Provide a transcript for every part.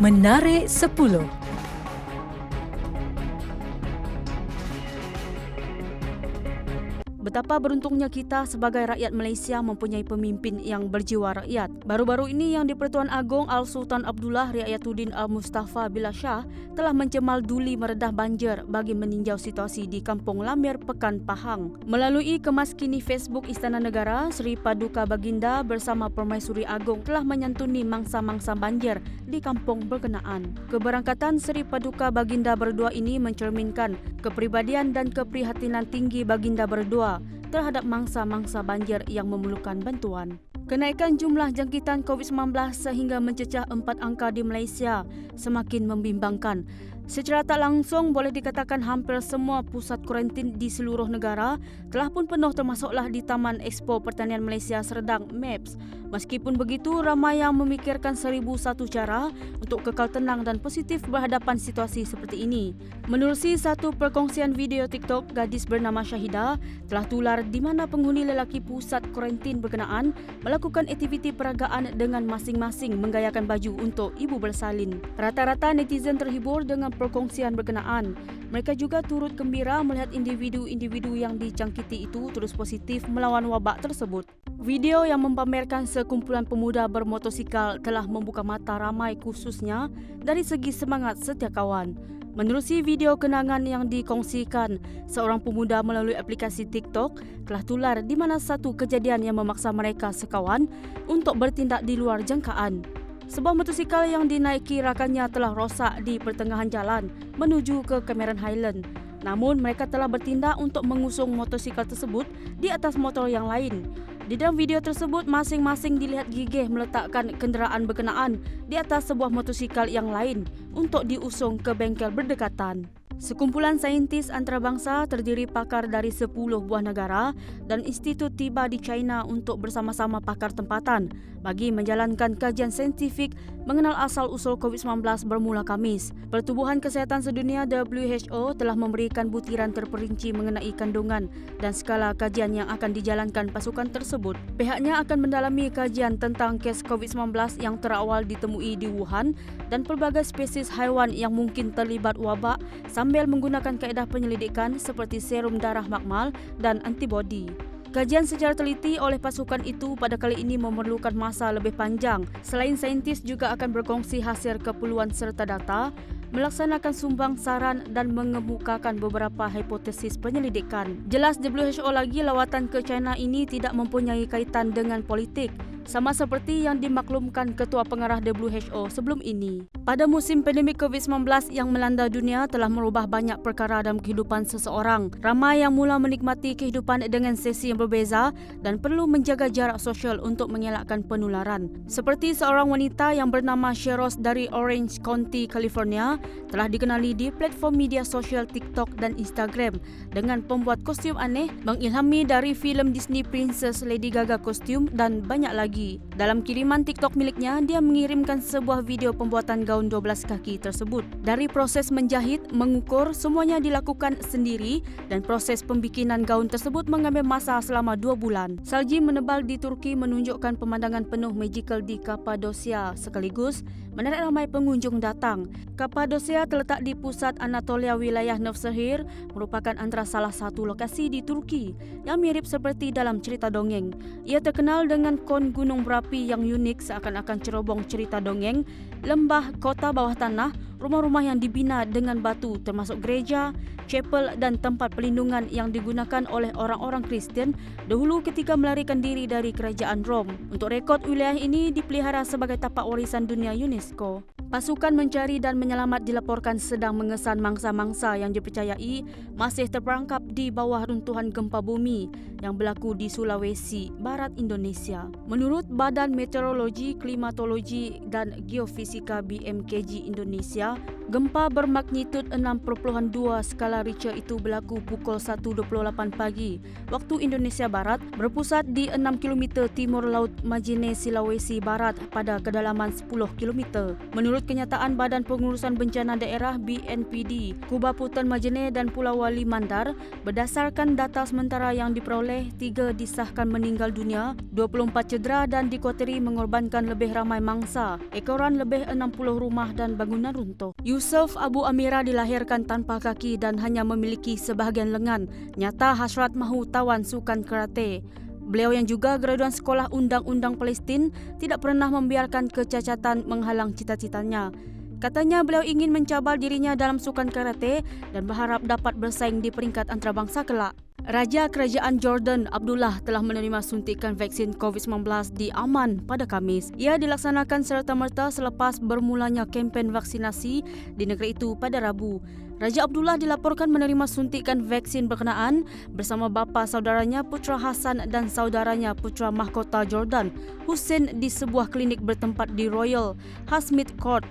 Menarik 10. Betapa beruntungnya kita sebagai rakyat Malaysia mempunyai pemimpin yang berjiwa rakyat. Baru-baru ini yang di-Pertuan Agong Al-Sultan Abdullah Riayatuddin Al-Mustafa Billah Shah telah mencemal duli meredah banjir bagi meninjau situasi di Kampung Lamir, Pekan Pahang. Melalui kemas kini Facebook Istana Negara, Seri Paduka Baginda bersama Permaisuri Agong telah menyantuni mangsa-mangsa banjir di kampung berkenaan. Keberangkatan Seri Paduka Baginda berdua ini mencerminkan kepribadian dan keprihatinan tinggi Baginda berdua terhadap mangsa-mangsa banjir yang memerlukan bantuan. Kenaikan jumlah jangkitan COVID-19 sehingga mencecah 4 angka di Malaysia semakin membimbangkan. Secara tak langsung boleh dikatakan hampir semua pusat kuarantin di seluruh negara telah pun penuh, termasuklah di Taman Expo Pertanian Malaysia Serdang MAPS. Meskipun begitu, ramai yang memikirkan 1001 cara untuk kekal tenang dan positif berhadapan situasi seperti ini. Menerusi satu perkongsian video TikTok, gadis bernama Syahidah telah tular di mana penghuni lelaki pusat kuarantin berkenaan melakukan aktiviti peragaan dengan masing-masing menggayakan baju untuk ibu bersalin. Rata-rata netizen terhibur dengan perkongsian berkenaan. Mereka juga turut gembira melihat individu-individu yang dijangkiti itu terus positif melawan wabak tersebut. Video yang mempamerkan sekumpulan pemuda bermotosikal telah membuka mata ramai, khususnya dari segi semangat setiap kawan. Menerusi video kenangan yang dikongsikan, seorang pemuda melalui aplikasi TikTok telah tular di mana satu kejadian yang memaksa mereka sekawan untuk bertindak di luar jangkaan. Sebuah motosikal yang dinaiki rakannya telah rosak di pertengahan jalan menuju ke Cameron Highland. Namun mereka telah bertindak untuk mengusung motosikal tersebut di atas motor yang lain. Di dalam video tersebut, masing-masing dilihat gigih meletakkan kenderaan berkenaan di atas sebuah motosikal yang lain untuk diusung ke bengkel berdekatan. Sekumpulan saintis antarabangsa terdiri pakar dari 10 buah negara dan institut tiba di China untuk bersama-sama pakar tempatan bagi menjalankan kajian saintifik mengenal asal-usul COVID-19 bermula Khamis. Pertubuhan Kesihatan Sedunia WHO telah memberikan butiran terperinci mengenai kandungan dan skala kajian yang akan dijalankan pasukan tersebut. Pihaknya akan mendalami kajian tentang kes COVID-19 yang terawal ditemui di Wuhan dan pelbagai spesies haiwan yang mungkin terlibat wabak sambil menggunakan kaedah penyelidikan seperti serum darah makmal dan antibodi. Kajian secara teliti oleh pasukan itu pada kali ini memerlukan masa lebih panjang. Selain saintis juga akan berkongsi hasil keperluan serta data, melaksanakan sumbang saran dan mengemukakan beberapa hipotesis penyelidikan. Jelas WHO lagi lawatan ke China ini tidak mempunyai kaitan dengan politik, sama seperti yang dimaklumkan Ketua Pengarah WHO sebelum ini. Pada musim pandemik COVID-19 yang melanda dunia telah merubah banyak perkara dalam kehidupan seseorang. Ramai yang mula menikmati kehidupan dengan sesi yang berbeza dan perlu menjaga jarak sosial untuk mengelakkan penularan. Seperti seorang wanita yang bernama Sheros dari Orange County, California, telah dikenali di platform media sosial TikTok dan Instagram dengan pembuat kostum aneh mengilhami dari filem Disney Princess Lady Gaga kostum dan banyak lagi. Dalam kiriman TikTok miliknya, dia mengirimkan sebuah video pembuatan gaun 12 kaki tersebut. Dari proses menjahit, mengukur, semuanya dilakukan sendiri dan proses pembikinan gaun tersebut mengambil masa selama 2 bulan. Salji menebal di Turki menunjukkan pemandangan penuh magical di Kapadosia sekaligus menarik ramai pengunjung datang. Kapadosia terletak di pusat Anatolia, wilayah Nevşehir merupakan antara salah satu lokasi di Turki yang mirip seperti dalam cerita dongeng. Ia terkenal dengan kon gunung berapi yang unik seakan-akan cerobong cerita dongeng, lembah, kota bawah tanah, rumah-rumah yang dibina dengan batu termasuk gereja, chapel dan tempat pelindungan yang digunakan oleh orang-orang Kristian dahulu ketika melarikan diri dari kerajaan Rom. Untuk rekod, wilayah ini dipelihara sebagai tapak warisan dunia UNESCO. Pasukan mencari dan menyelamat dilaporkan sedang mengesan mangsa-mangsa yang dipercayai masih terperangkap di bawah runtuhan gempa bumi yang berlaku di Sulawesi Barat, Indonesia. Menurut Badan Meteorologi, Klimatologi dan Geofisika BMKG Indonesia, gempa bermagnitud 6.2 skala Richter itu berlaku pukul 1.28 pagi waktu Indonesia Barat, berpusat di 6 km timur laut Majene, Sulawesi Barat pada kedalaman 10 km. Menurut kenyataan Badan Pengurusan Bencana Daerah BNPD, Kuba Putan Majene dan Pulau Wali Mandar Berdasarkan data sementara yang diperoleh, 3 disahkan meninggal dunia, 24 cedera dan dikhawatiri mengorbankan lebih ramai mangsa. Ekoran lebih 60 rumah dan bangunan runtuh. Yusuf Abu Amira dilahirkan tanpa kaki dan hanya memiliki sebahagian lengan. Nyata hasrat mahu tawan sukan karate. Beliau yang juga graduan Sekolah Undang-Undang Palestin tidak pernah membiarkan kecacatan menghalang cita-citanya. Katanya beliau ingin mencabar dirinya dalam sukan karate dan berharap dapat bersaing di peringkat antarabangsa kelak. Raja Kerajaan Jordan Abdullah telah menerima suntikan vaksin COVID-19 di Amman pada Khamis. Ia dilaksanakan serta-merta selepas bermulanya kempen vaksinasi di negeri itu pada Rabu. Raja Abdullah dilaporkan menerima suntikan vaksin berkenaan bersama bapa saudaranya Putra Hassan dan saudaranya Putra Mahkota Jordan, Hussein, di sebuah klinik bertempat di Royal Hasmid Court.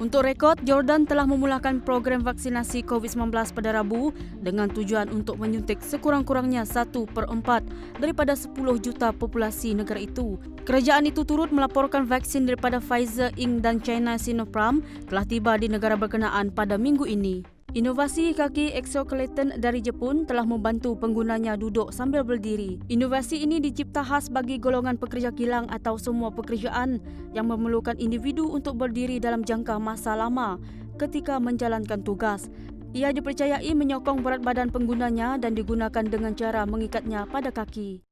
Untuk rekod, Jordan telah memulakan program vaksinasi COVID-19 pada Rabu dengan tujuan untuk menyuntik sekurang-kurangnya 1/4 daripada 10 juta populasi negara itu. Kerajaan itu turut melaporkan vaksin daripada Pfizer Inc. dan China Sinopharm telah tiba di negara berkenaan pada minggu ini. Inovasi kaki exoskeleton dari Jepun telah membantu penggunanya duduk sambil berdiri. Inovasi ini dicipta khas bagi golongan pekerja kilang atau semua pekerjaan yang memerlukan individu untuk berdiri dalam jangka masa lama ketika menjalankan tugas. Ia dipercayai menyokong berat badan penggunanya dan digunakan dengan cara mengikatnya pada kaki.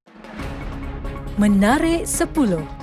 Menarik 10.